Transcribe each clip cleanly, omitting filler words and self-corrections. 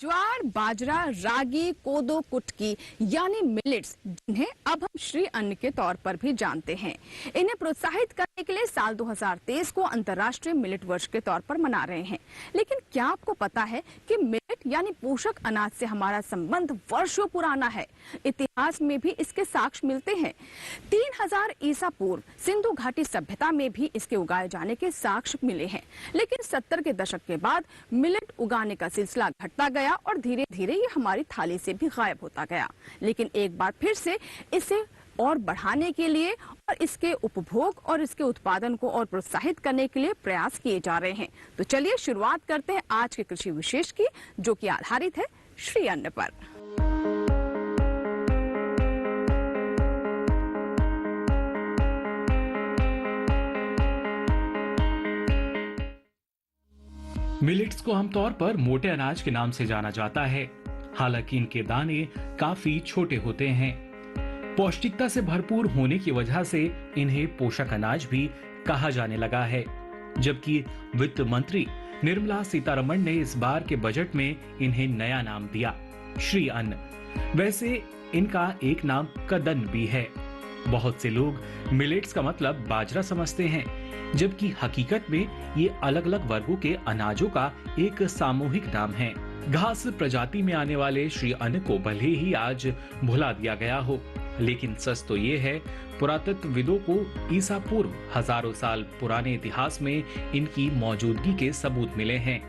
ज्वार, बाजरा, रागी, कोदो, कुटकी यानी मिलेट्स, जिन्हें अब हम श्री अन्न के तौर पर भी जानते हैं, इन्हें प्रोत्साहित करने के लिए साल 2023 को अंतर्राष्ट्रीय मिलेट वर्ष के तौर पर मना रहे हैं। लेकिन क्या आपको पता है कि मिलेट यानी पोषक अनाज से हमारा संबंध वर्षों पुराना है। इतिहास में भी इसके साक्ष्य मिलते हैं। 3000 ईसा पूर्व सिंधु घाटी सभ्यता में भी इसके उगाए जाने के साक्ष्य मिले हैं। लेकिन 70 के दशक के बाद मिलेट उगाने का सिलसिला घटता गया और धीरे धीरे ये हमारी थाली से भी गायब होता गया। लेकिन एक बार फिर से इसे और बढ़ाने के लिए और इसके उपभोग और इसके उत्पादन को और प्रोत्साहित करने के लिए प्रयास किए जा रहे हैं। तो चलिए शुरुआत करते हैं आज के कृषि विशेष की, जो कि आधारित है श्री अन्न पर। मिलेट्स को आमतौर पर मोटे अनाज के नाम से जाना जाता है। हालांकि इनके दाने काफी छोटे होते हैं। पौष्टिकता से भरपूर होने की वजह से इन्हें पोषक अनाज भी कहा जाने लगा है। जबकि वित्त मंत्री निर्मला सीतारमण ने इस बार के बजट में इन्हें नया नाम दिया, श्री अन्न। वैसे इनका एक नाम कदन भी है। बहुत से लोग मिलेट्स का मतलब बाजरा समझते हैं, जबकि हकीकत में ये अलग अलग वर्गों के अनाजों का एक सामूहिक नाम है। घास प्रजाति में आने वाले श्री अन्न को भले ही आज भुला दिया गया हो, लेकिन सच तो ये है, पुरातत्वविदों को ईसा पूर्व हजारों साल पुराने इतिहास में इनकी मौजूदगी के सबूत मिले हैं।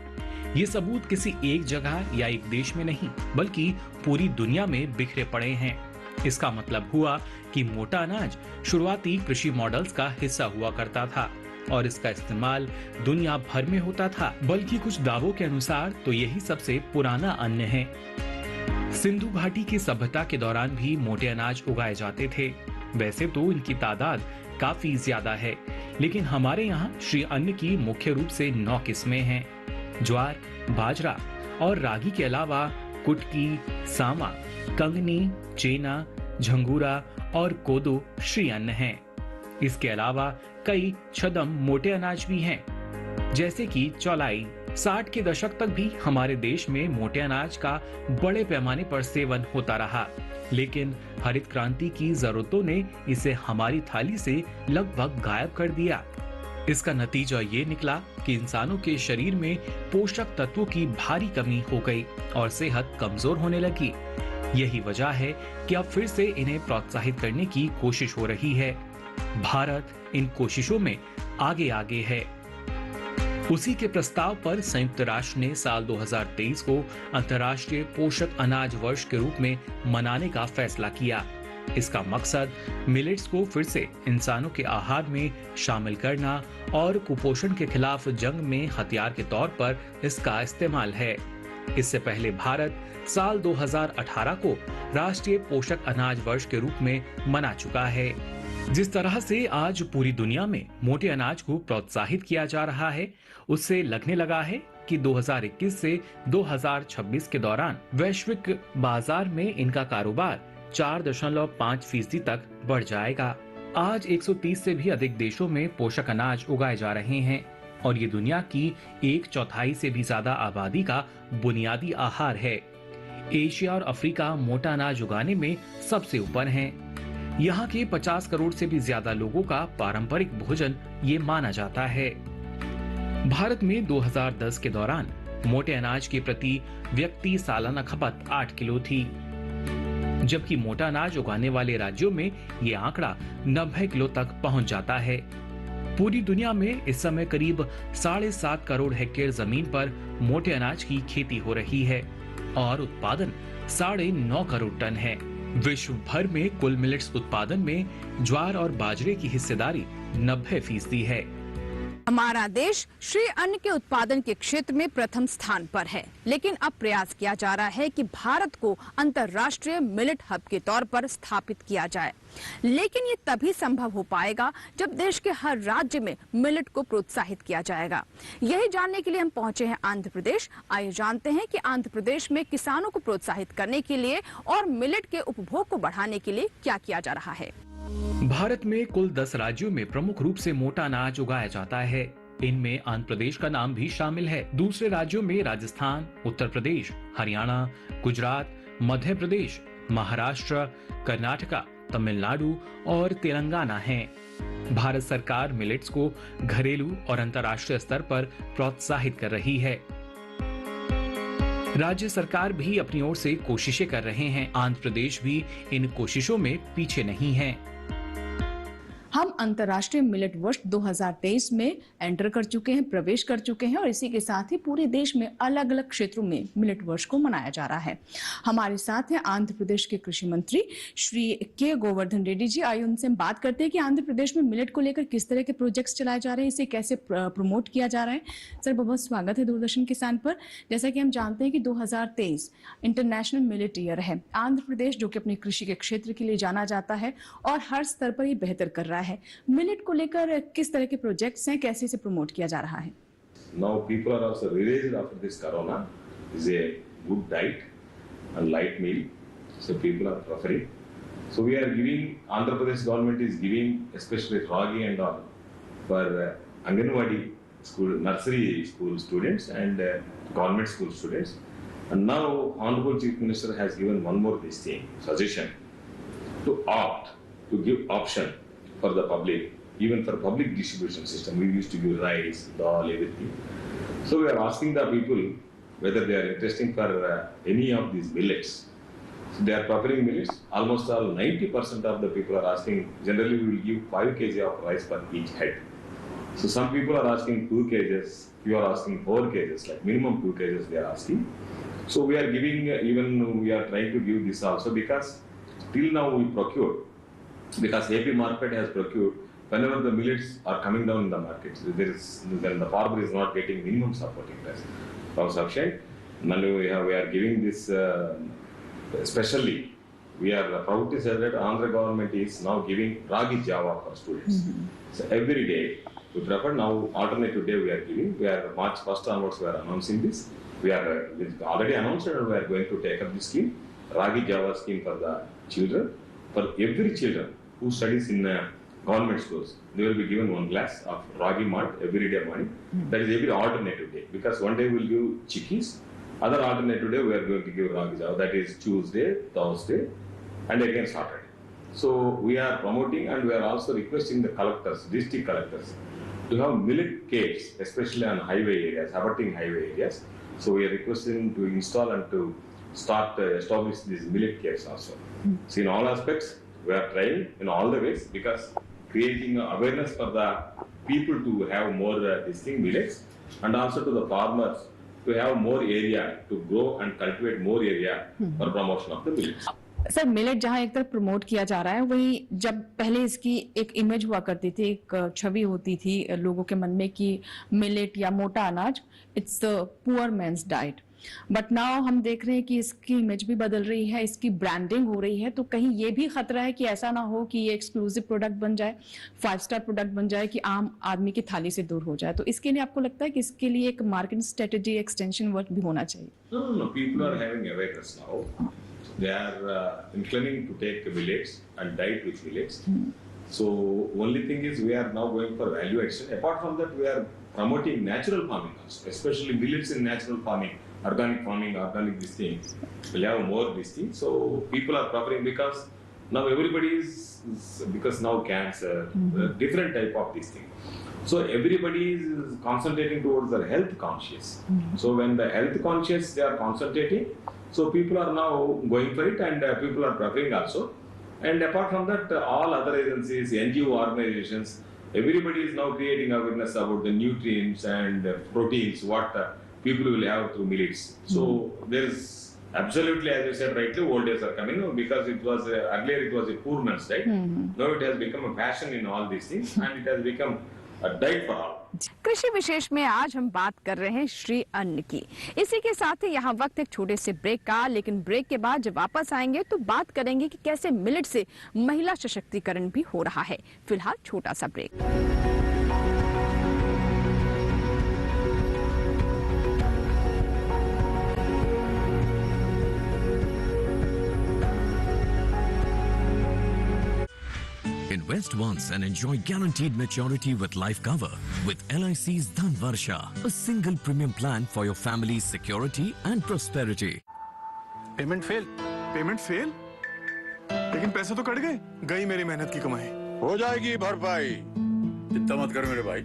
ये सबूत किसी एक जगह या एक देश में नहीं, बल्कि पूरी दुनिया में बिखरे पड़े हैं। इसका मतलब हुआ कि मोटा अनाज शुरुआती कृषि मॉडल्स का हिस्सा हुआ करता था और इसका इस्तेमाल दुनिया भर में होता था। बल्कि कुछ दावों के अनुसार तो यही सबसे पुराना अन्न है। सिंधु घाटी की सभ्यता के दौरान भी मोटे अनाज उगाए जाते थे। वैसे तो इनकी तादाद काफी ज्यादा है, लेकिन हमारे यहाँ श्री अन्न की मुख्य रूप से 9 किस्में हैं। ज्वार, बाजरा और रागी के अलावा कुटकी, सामा, कंगनी, चेना, झंगूरा और कोदो श्री अन्न हैं। इसके अलावा कई छदम मोटे अनाज भी हैं, जैसे कि चौलाई। 60 के दशक तक भी हमारे देश में मोटे अनाज का बड़े पैमाने पर सेवन होता रहा, लेकिन हरित क्रांति की जरूरतों ने इसे हमारी थाली से लगभग गायब कर दिया। इसका नतीजा ये निकला कि इंसानों के शरीर में पोषक तत्वों की भारी कमी हो गई और सेहत कमजोर होने लगी। यही वजह है कि अब फिर से इन्हें प्रोत्साहित करने की कोशिश हो रही है। भारत इन कोशिशों में आगे आगे है। उसी के प्रस्ताव पर संयुक्त राष्ट्र ने साल 2023 को अंतर्राष्ट्रीय पोषक अनाज वर्ष के रूप में मनाने का फैसला किया। इसका मकसद मिलेट्स को फिर से इंसानों के आहार में शामिल करना और कुपोषण के खिलाफ जंग में हथियार के तौर पर इसका इस्तेमाल है। इससे पहले भारत साल 2018 को राष्ट्रीय पोषक अनाज वर्ष के रूप में मना चुका है। जिस तरह से आज पूरी दुनिया में मोटे अनाज को प्रोत्साहित किया जा रहा है, उससे लगने लगा है कि 2021 से 2026 के दौरान वैश्विक बाजार में इनका कारोबार 4.5% तक बढ़ जाएगा। आज 130 से भी अधिक देशों में पोषक अनाज उगाए जा रहे हैं और ये दुनिया की 1/4 से भी ज्यादा आबादी का बुनियादी आहार है। एशिया और अफ्रीका मोटा अनाज उगाने में सबसे ऊपर हैं। यहाँ के 50 करोड़ से भी ज्यादा लोगों का पारंपरिक भोजन ये माना जाता है। भारत में 2010 के दौरान मोटे अनाज के प्रति व्यक्ति सालाना खपत 8 किलो थी, जबकि मोटा अनाज उगाने वाले राज्यों में ये आंकड़ा 90 किलो तक पहुंच जाता है। पूरी दुनिया में इस समय करीब 7.5 करोड़ हेक्टेयर जमीन पर मोटे अनाज की खेती हो रही है और उत्पादन 9.5 करोड़ टन है। विश्व भर में कुल मिलेट्स उत्पादन में ज्वार और बाजरे की हिस्सेदारी 90% है। हमारा देश श्री अन्न के उत्पादन के क्षेत्र में प्रथम स्थान पर है, लेकिन अब प्रयास किया जा रहा है कि भारत को अंतर्राष्ट्रीय मिलेट हब के तौर पर स्थापित किया जाए। लेकिन ये तभी संभव हो पाएगा जब देश के हर राज्य में मिलेट को प्रोत्साहित किया जाएगा। यही जानने के लिए हम पहुंचे हैं आंध्र प्रदेश। आइए जानते हैं कि आंध्र प्रदेश में किसानों को प्रोत्साहित करने के लिए और मिलेट के उपभोग को बढ़ाने के लिए क्या किया जा रहा है। भारत में कुल 10 राज्यों में प्रमुख रूप से मोटा अनाज उगाया जाता है। इनमें आंध्र प्रदेश का नाम भी शामिल है। दूसरे राज्यों में राजस्थान, उत्तर प्रदेश, हरियाणा, गुजरात, मध्य प्रदेश, महाराष्ट्र, कर्नाटका, तमिलनाडु और तेलंगाना हैं। भारत सरकार मिलेट्स को घरेलू और अंतर्राष्ट्रीय स्तर पर प्रोत्साहित कर रही है। राज्य सरकार भी अपनी ओर से कोशिशें कर रहे हैं। आंध्र प्रदेश भी इन कोशिशों में पीछे नहीं है। हम अंतर्राष्ट्रीय मिलेट वर्ष 2023 में एंटर कर चुके हैं, प्रवेश कर चुके हैं और इसी के साथ ही पूरे देश में अलग अलग क्षेत्रों में मिलेट वर्ष को मनाया जा रहा है। हमारे साथ हैं आंध्र प्रदेश के कृषि मंत्री श्री के गोवर्धन रेड्डी जी। आइए उनसे हम बात करते हैं कि आंध्र प्रदेश में मिलेट को लेकर किस तरह के प्रोजेक्ट्स चलाए जा रहे हैं, इसे कैसे प्रमोट किया जा रहा है। सर, बहुत बहुत स्वागत है दूरदर्शन किसान पर। जैसा कि हम जानते हैं कि 2023 इंटरनेशनल मिलेट ईयर है। आंध्र प्रदेश जो कि अपनी कृषि के क्षेत्र के लिए जाना जाता है और हर स्तर पर ये बेहतर कर रहा है। मिलेट को लेकर किस तरह के प्रोजेक्ट्स हैं, कैसे इसे प्रमोट किया जा रहा है? Now people are also released after this corona. Is a good diet and light meal, so people are preferring. So we are giving, Andhra Pradesh government is giving especially ragi and all for Anganwadi school, nursery school students and government school students. And now Honorable Chief Minister has given one more this thing, suggestion to opt to give option for the public, even for public distribution system. We used to give rice, dal, everything. So we are asking the people whether they are interested for any of these millets. So they are preferring millets. Almost all 90% of the people are asking. Generally, we will give 5 kg of rice per each head. So some people are asking 2 kgs. Few are asking 4 kgs, like minimum 2 kgs they are asking. So we are giving. Even we are trying to give this also because till now we procured. Because AP market has procured, whenever the millets are coming down in the market, then the farmer is not getting minimum supporting price from sufficient. Now we are giving this especially. We are proud to say that Andhra government is now giving ragi java for students. So every day we prefer now alternative day we are giving. We are March 1st onwards we are announcing this. We are already announced and we are going to take up this scheme, ragi java scheme for the children. For every children who studies in government schools, they will be given 1 glass of ragi malt every day morning. That is every alternative day. Because one day we will give chickpeas, other alternative day we are going to give ragi java. That is Tuesday, Thursday, and again Saturday. So we are promoting and we are also requesting the collectors, district collectors, to have millet caves, especially on highway areas, abutting highway areas. So we are requesting to install and to start establish these millet caves also. So in all aspects, we are trying in all the ways because creating awareness for the people to have more millets and also to the farmers to have more area to grow and cultivate more area for promotion of the millets. Sir, millet जहां एक तरफ promote किया जा रहा है, वहीं जब पहले इसकी एक इमेज हुआ करती थी, एक छवि होती थी लोगों के मन में कि मिलेट या मोटा अनाज it's the poor man's diet, but now हम देख रहे हैं कि इसकी इमेज भी बदल रही है, इसकी ब्रांडिंग हो रही है। तो कहीं ये भी खतरा है कि ऐसा ना हो कि ये एक्सक्लूसिव प्रोडक्ट बन जाए, 5 स्टार प्रोडक्ट बन जाए कि आम आदमी की थाली से दूर हो जाए। तो इसके लिए आपको लगता है कि इसके लिए एक मार्केटिंग स्ट्रेटेजी, एक्सटेंशन वर्क भी होना चाहिए? No. People are having awareness now. They are inclining to take millets and diet with millets. So only thing is we are now going for value addition. Apart from that, we are promoting natural farming also, especially millets in natural farming, organic this thing. We'll have more this thing. So people are preferring because now everybody is because now cancer, different type of this thing. So everybody is concentrating towards the health conscious. So when the health conscious they are concentrating, so people are now going for it and people are preferring also. And apart from that, all other agencies, NGO organizations, everybody is now creating awareness about the nutrients and proteins, what people will have through millets. So there is absolutely, as you said rightly, old days are coming because it was earlier it was a poor man's diet. Now it has become a passion in all these things and it has become a diet for all. कृषि विशेष में आज हम बात कर रहे हैं श्री अन्न की। इसी के साथ ही यहाँ वक्त एक छोटे से ब्रेक का, लेकिन ब्रेक के बाद जब वापस आएंगे तो बात करेंगे कि कैसे मिलेट से महिला सशक्तिकरण भी हो रहा है। फिलहाल छोटा सा break. Invest once and enjoy guaranteed maturity with life cover with LIC's Dhan Varsha, a single premium plan for your family's security and prosperity. Payment fail लेकिन पैसे तो कट गए। गई मेरी मेहनत की कमाई। हो जाएगी भरपाई, चिंता मत कर मेरे भाई।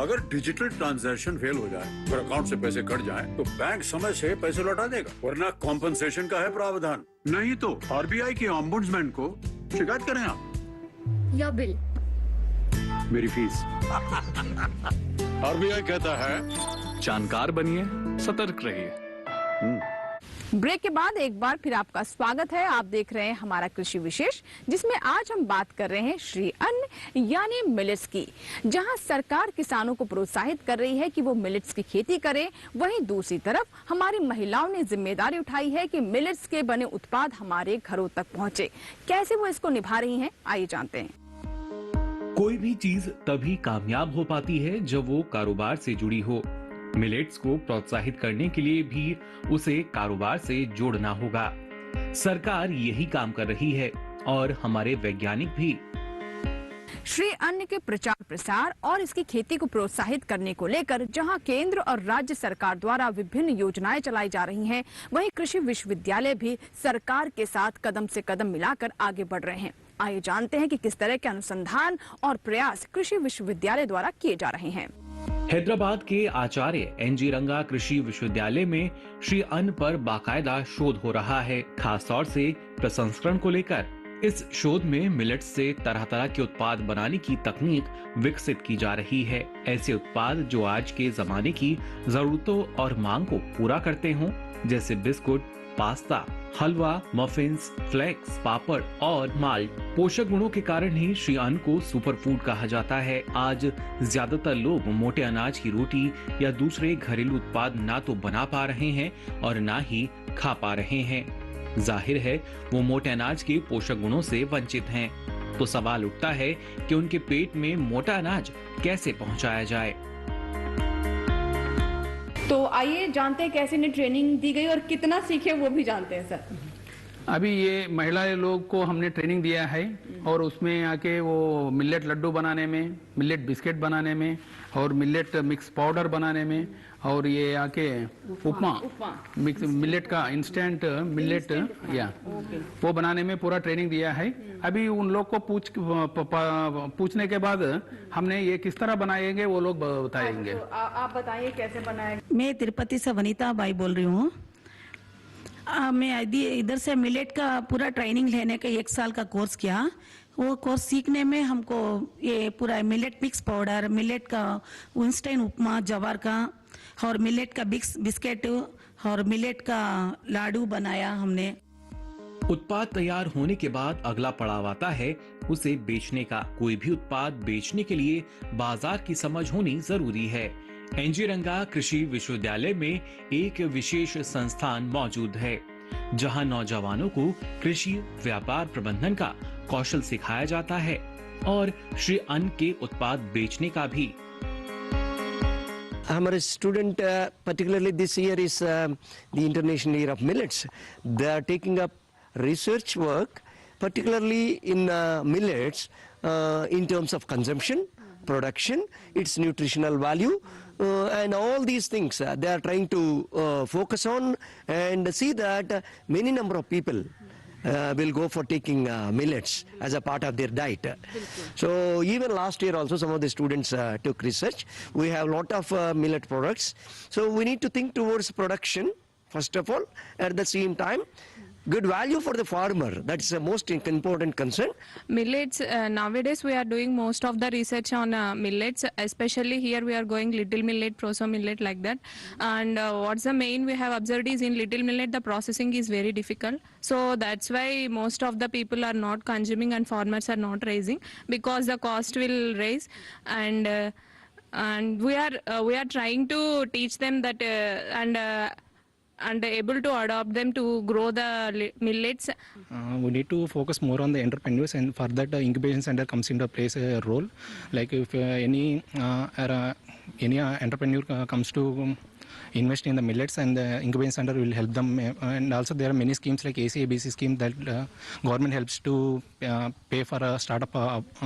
अगर डिजिटल ट्रांजैक्शन फेल हो जाए और अकाउंट से पैसे कट जाएं, तो बैंक समय से पैसे लौटा देगा, वरना कॉम्पनसेशन का है प्रावधान। नहीं तो आरबीआई के ओम्बुड्समैन को शिकायत करें आप। या बिल, मेरी फीस। आरबीआई कहता है जानकार बनिए, सतर्क रहिए। ब्रेक के बाद एक बार फिर आपका स्वागत है। आप देख रहे हैं हमारा कृषि विशेष, जिसमें आज हम बात कर रहे हैं श्री अन्न यानी मिलेट्स की, जहां सरकार किसानों को प्रोत्साहित कर रही है कि वो मिलेट्स की खेती करें। वहीं दूसरी तरफ हमारी महिलाओं ने जिम्मेदारी उठाई है कि मिलेट्स के बने उत्पाद हमारे घरों तक पहुंचे। कैसे वो इसको निभा रही हैं, आइए जानते हैं। कोई भी चीज तभी कामयाब हो पाती है जब वो कारोबार से जुड़ी हो। मिलेट्स को प्रोत्साहित करने के लिए भी उसे कारोबार से जोड़ना होगा। सरकार यही काम कर रही है और हमारे वैज्ञानिक भी। श्री अन्न के प्रचार प्रसार और इसकी खेती को प्रोत्साहित करने को लेकर जहां केंद्र और राज्य सरकार द्वारा विभिन्न योजनाएं चलाई जा रही हैं, वहीं कृषि विश्वविद्यालय भी सरकार के साथ कदम से कदम मिलाकर आगे बढ़ रहे हैं। आइए जानते हैं कि किस तरह के अनुसंधान और प्रयास कृषि विश्वविद्यालय द्वारा किए जा रहे हैं। हैदराबाद के आचार्य एनजी रंगा कृषि विश्वविद्यालय में श्री अन्न पर बाकायदा शोध हो रहा है, खासतौर से प्रसंस्करण को लेकर। इस शोध में मिलेट्स से तरह तरह के उत्पाद बनाने की तकनीक विकसित की जा रही है। ऐसे उत्पाद जो आज के जमाने की जरूरतों और मांग को पूरा करते हों, जैसे बिस्कुट, पास्ता, हलवा, मफिन्स, फ्लेक्स, पापड़ और माल्ट। पोषक गुणों के कारण ही श्री अन्न को सुपर फूड कहा जाता है। आज ज्यादातर लोग मोटे अनाज की रोटी या दूसरे घरेलू उत्पाद ना तो बना पा रहे हैं और ना ही खा पा रहे हैं। जाहिर है वो मोटे अनाज के पोषक गुणों से वंचित हैं। तो सवाल उठता है कि उनके पेट में मोटा अनाज कैसे पहुंचाया जाए। तो आइए जानते हैं कैसे इन्हें ट्रेनिंग दी गई और कितना सीखे वो भी जानते हैं सर। अभी ये महिला लोग को हमने ट्रेनिंग दिया है और उसमें आके वो मिलेट लड्डू बनाने में, मिलेट बिस्किट बनाने में और मिलेट मिक्स पाउडर बनाने में और ये आके उपमा मिक्स मिलेट का इंस्टेंट मिलेट या वो बनाने में पूरा ट्रेनिंग दिया है। अभी उन लोग को पूछने के बाद हमने ये किस तरह बनाएंगे वो लोग बताएंगे। तो आप बताइए कैसे बनाएंगे। मैं तिरुपति से वनीता बाई बोल रही हूँ। मैं इधर से मिलेट का पूरा ट्रेनिंग लेने का 1 साल का कोर्स किया। वो कोर्स सीखने में हमको ये पूरा मिलेट मिक्स पाउडर, मिलेट का इंस्टेंट उपमा जवार का और मिलेट का बिस्किट और मिलेट का लाडू बनाया हमने। उत्पाद तैयार होने के बाद अगला पड़ाव आता है उसे बेचने का। कोई भी उत्पाद बेचने के लिए बाजार की समझ होनी जरूरी है। एनजी रंगा कृषि विश्वविद्यालय में एक विशेष संस्थान मौजूद है, जहां नौजवानों को कृषि व्यापार प्रबंधन का कौशल सिखाया जाता है और श्री अन्न के उत्पाद बेचने का भी। हमारे student particularly this year is the International Year of Millets. They are taking up research work particularly in millets in terms of consumption, production, its nutritional value, and all these things they are trying to focus on and see that many number of people will go for taking millets as a part of their diet. So even last year also some of the students took research. We have a lot of millet products. So we need to think towards production first of all, at the same time good value for the farmer. That's the most important concern. Millets, nowadays we are doing most of the research on millets, especially here we are going little millet, proso millet, like that. And what's the main we have observed is in little millet the processing is very difficult. So that's why most of the people are not consuming and farmers are not raising, because the cost will raise. And we are trying to teach them that and able to adopt them to grow the millets. We need to focus more on the entrepreneurs, and for that incubation center comes into place a role. Like if any any entrepreneur comes to invest in the millets, and the incubation center will help them. And also there are many schemes like ACABC scheme that government helps to pay for startup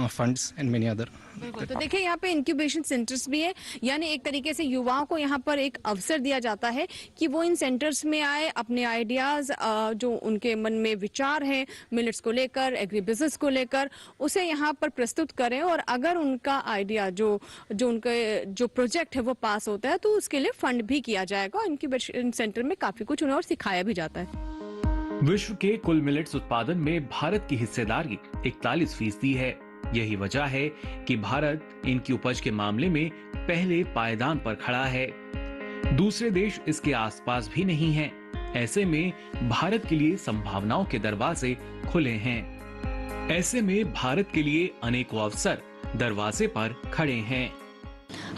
funds and many other. बिल्कुल, तो देखिए यहाँ पे incubation centres भी है, यानी एक तरीके से युवाओं को यहाँ पर एक अवसर दिया जाता है कि वो इन सेंटर्स में आए, अपने आइडियाज जो उनके मन में विचार हैं मिलेट्स को लेकर, एग्री बिजनेस को लेकर, उसे यहाँ पर प्रस्तुत करें, और अगर उनका आइडिया जो प्रोजेक्ट है वो पास होता है तो उसके लिए फंड भी किया जाएगा। इंक्यूबेशन सेंटर में काफी कुछ उन्हें और सिखाया भी जाता है। विश्व के कुल मिलेट्स उत्पादन में भारत की हिस्सेदारी 41% है। यही वजह है कि भारत इनकी उपज के मामले में पहले पायदान पर खड़ा है। दूसरे देश इसके आसपास भी नहीं हैं। ऐसे में भारत के लिए संभावनाओं के दरवाजे खुले हैं। ऐसे में भारत के लिए अनेकों अवसर दरवाजे पर खड़े हैं।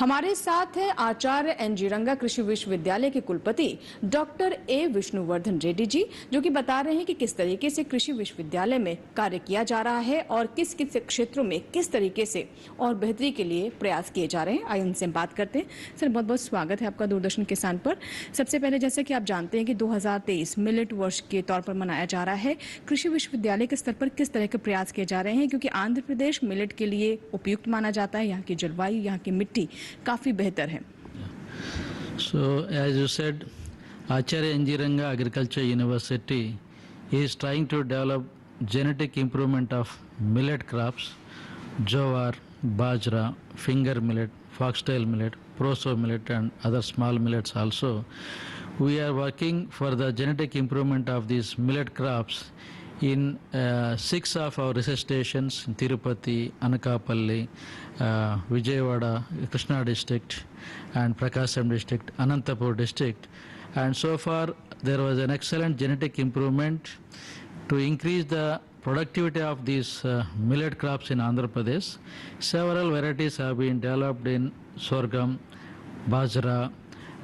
हमारे साथ है आचार्य एनजी रंगा कृषि विश्वविद्यालय के कुलपति डॉक्टर ए विष्णुवर्धन रेड्डी जी, जो कि बता रहे हैं कि किस तरीके से कृषि विश्वविद्यालय में कार्य किया जा रहा है और किस किस क्षेत्रों में किस तरीके से और बेहतरी के लिए प्रयास किए जा रहे हैं। आइए उनसे बात करते हैं। सर, बहुत बहुत स्वागत है आपका दूरदर्शन किसान पर। सबसे पहले, जैसे कि आप जानते हैं कि 2023 मिलेट वर्ष के तौर पर मनाया जा रहा है, कृषि विश्वविद्यालय के स्तर पर किस तरह के प्रयास किए जा रहे हैं, क्योंकि आंध्र प्रदेश मिलेट के लिए उपयुक्त माना जाता है, यहाँ की जलवायु, यहाँ की मिट्टी काफी बेहतर है। So as you said, Acharya N.G. Ranga Agriculture University is trying to develop genetic improvement of millet crops, jowar, bajra, finger millet, foxtail millet, proso millet and other small millets also. We are working for the genetic improvement of these millet crops in 6 of our research stations in Tirupati, Anakapalli, Vijayawada, Krishna district and Prakasam district, Anantapur district, and so far there was an excellent genetic improvement to increase the productivity of these millet crops in Andhra Pradesh. Several varieties have been developed in sorghum, bajra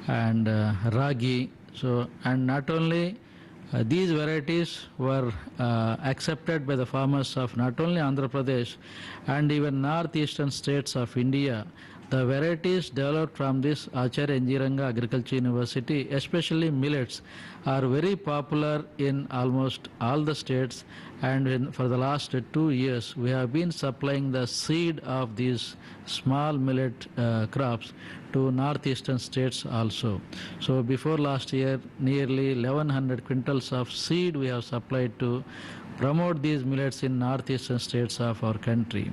and ragi. So, and not only these varieties were accepted by the farmers of not only Andhra Pradesh and even northeastern states of India. The varieties developed from this Acharya N.G. Ranga Agriculture University, especially millets, are very popular in almost all the states, and for the last 2 years we have been supplying the seed of these small millet crops to northeastern states also. So before last year, nearly 1100 quintals of seed we have supplied to promote these millets in northeastern states of our country.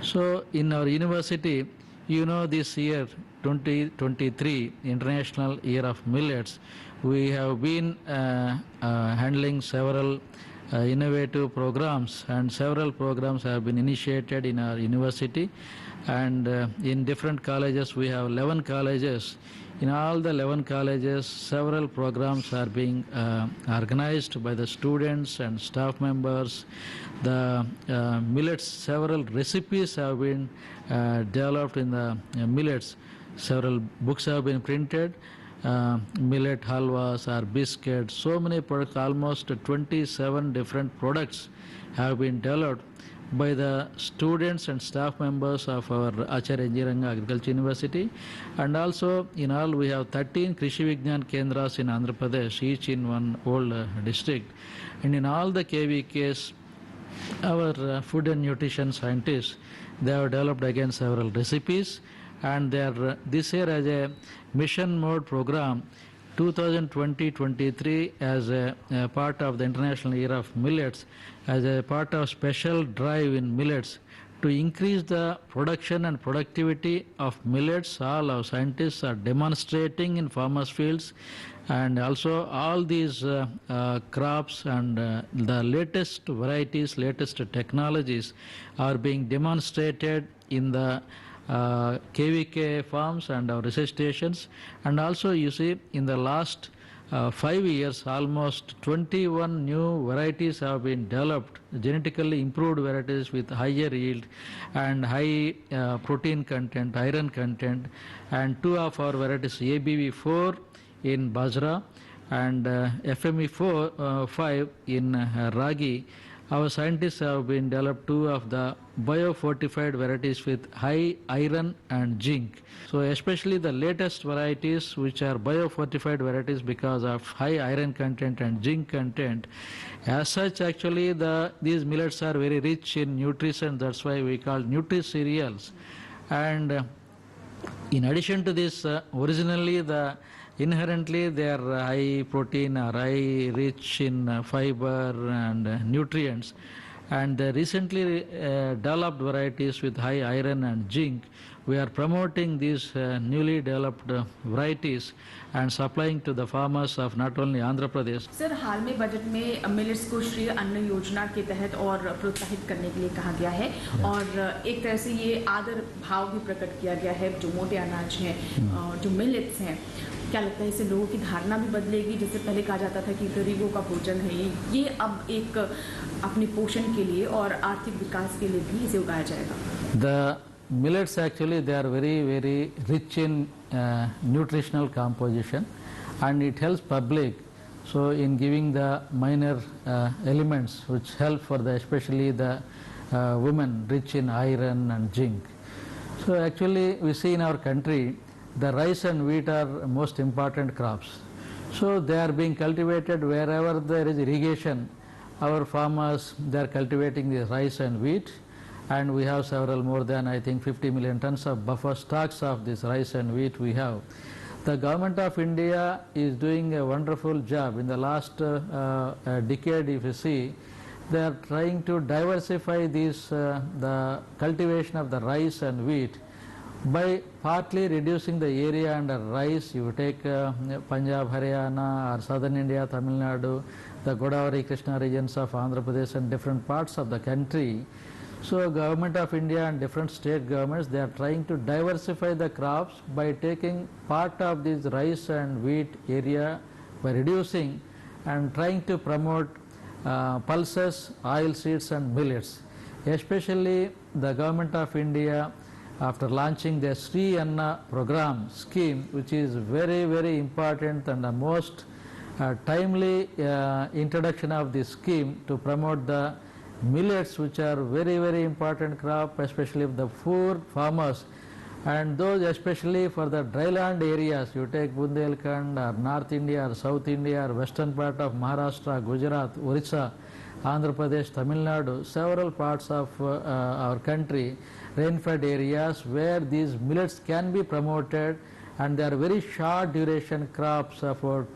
So in our university, you know, this year 2023 International Year of Millets, we have been handling several innovative programs, and several programs have been initiated in our university, and in different colleges we have 11 colleges. In all the 11 colleges, several programs are being organized by the students and staff members. The millets, several recipes have been developed in the millets. Several books have been printed, millet halwas or biscuits, so many products, almost 27 different products have been developed by the students and staff members of our Acharya N.G. Ranga Agriculture University. And also in all we have 13 Krishi Vignan Kendras in Andhra Pradesh, each in one old district. And in all the KVKs, our food and nutrition scientists, they have developed again several recipes, and they are this year as a mission mode program 2020-23 as a part of the International Year of Millets, as a part of special drive in millets to increase the production and productivity of millets. All our scientists are demonstrating in farmers' fields, and also all these crops and the latest varieties, latest technologies are being demonstrated in the KVK farms and our research stations. And also you see in the last 5 years almost 21 new varieties have been developed, genetically improved varieties with higher yield and high protein content, iron content, and 2 of our varieties, ABV4 in Bajra and FME5 in Ragi, our scientists have been developed 2 of the biofortified varieties with high iron and zinc. So especially the latest varieties which are biofortified varieties because of high iron content and zinc content. As such, actually these millets are very rich in nutrition. That's why we call nutri-cereals. And in addition to this, originally inherently they are high protein or high rich in fiber and nutrients, and the recently developed varieties with high iron and zinc, we are promoting these newly developed varieties and supplying to the farmers of not only Andhra Pradesh. Sir, हाल में budget में millets को श्री अन्न योजना के तहत और प्रोत्साहित करने के लिए कहा गया है और एक तरह से ये आदर भाव भी प्रकट किया गया है जो मोटे अनाज हैं, जो मिलेट्स हैं। क्या लगता है इससे लोगों की धारणा भी बदलेगी? जैसे पहले कहा जाता था कि गरीबों का भोजन है ये अब एक अपने पोषण के लिए और आर्थिक विकास के लिए भी इसे उगाया जाएगा। The millets actually they are very rich in nutritional composition, and it helps public so in giving the minor elements which help for the especially the women rich in iron and zinc. So actually we see in our country the rice and wheat are most important crops. So they are being cultivated wherever there is irrigation. Our farmers, they are cultivating the rice and wheat, and we have several more than I think 50 million tons of buffer stocks of this rice and wheat we have. The government of India is doing a wonderful job. In the last decade, if you see, they are trying to diversify the cultivation of the rice and wheat by partly reducing the area under rice. You take Punjab, Haryana, or southern India, Tamil Nadu, the Godavari, Krishna regions of Andhra Pradesh and different parts of the country. So government of India and different state governments, they are trying to diversify the crops by taking part of this rice and wheat area by reducing and trying to promote pulses, oil seeds and millets. Especially the government of India, after launching the Sri Anna program scheme, which is very important and the most timely introduction of this scheme to promote the millets, which are very important crop, especially the poor farmers, and those especially for the dryland areas. You take Bundelkhand or North India or South India or western part of Maharashtra, Gujarat, Orissa, Andhra Pradesh, Tamil Nadu, several parts of our country, rain-fed areas where these millets can be promoted, and they are very short duration crops, about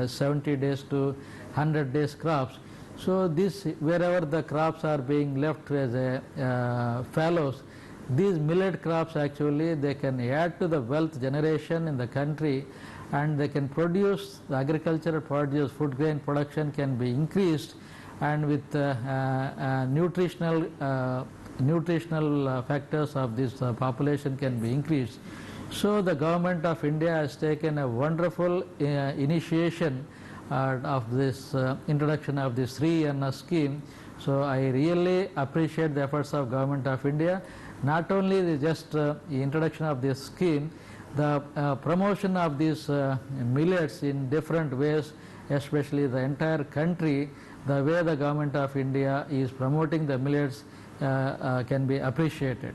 70 days to 100 days crops. So this, wherever the crops are being left as a fallows, these millet crops actually they can add to the wealth generation in the country, and they can produce, the agricultural produce, food grain production can be increased, and with nutritional factors of this population can be increased. So the government of India has taken a wonderful initiation of this introduction of this Sri Anna scheme. So I really appreciate the efforts of government of India. Not only the introduction of this scheme, the promotion of these millets in different ways, especially the entire country, the way the government of India is promoting the millets can be appreciated.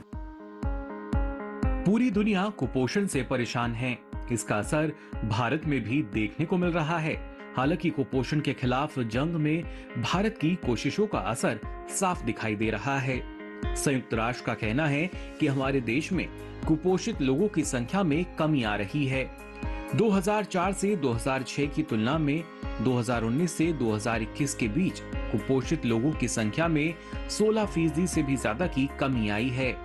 पूरी दुनिया कुपोषण से परेशान है। इसका असर भारत में भी देखने को मिल रहा है। हालांकि कुपोषण के खिलाफ जंग में भारत की कोशिशों का असर साफ दिखाई दे रहा है। संयुक्त राष्ट्र का कहना है कि हमारे देश में कुपोषित लोगों की संख्या में कमी आ रही है। 2004 से 2006 की तुलना में 2019 से 2021 के बीच कुपोषित लोगों की संख्या में 16% से भी ज्यादा की कमी आई है।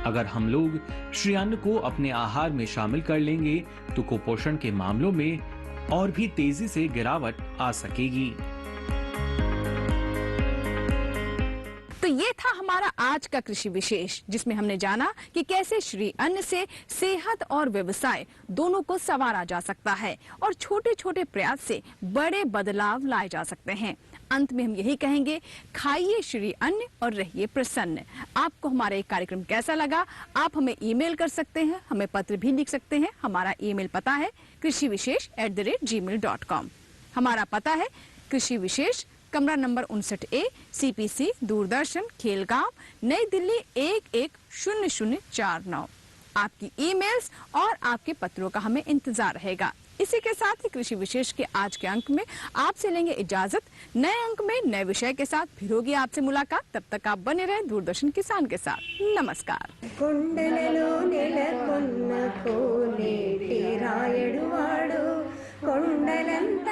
अगर हम लोग श्री अन्न को अपने आहार में शामिल कर लेंगे तो कुपोषण के मामलों में और भी तेजी से गिरावट आ सकेगी। तो ये था हमारा आज का कृषि विशेष, जिसमें हमने जाना कि कैसे श्री अन्न से सेहत और व्यवसाय दोनों को संवारा जा सकता है और छोटे छोटे प्रयास से बड़े बदलाव लाए जा सकते हैं। अंत में हम यही कहेंगे, खाइए श्री अन्न और रहिए प्रसन्न। आपको हमारा एक कार्यक्रम कैसा लगा? आप हमें ईमेल कर सकते हैं, हमें पत्र भी लिख सकते हैं। हमारा ईमेल पता है krishivishesh@gmail.com। हमारा पता है krishivishesh कमरा number 59A, CPC, Doordarshan, Khelgaon, नई दिल्ली 110049। आपकी ईमेल्स और आपके पत्रों का हमें इंतजार रहेगा। इसी के साथ ही कृषि विशेष के आज के अंक में आपसे लेंगे इजाजत। नए अंक में नए विषय के साथ फिर होगी आपसे मुलाकात। तब तक आप बने रहें दूरदर्शन किसान के साथ। नमस्कार। కొండలలో నెలకొన్న కోనేటి రాయడు వాడు కొండలంత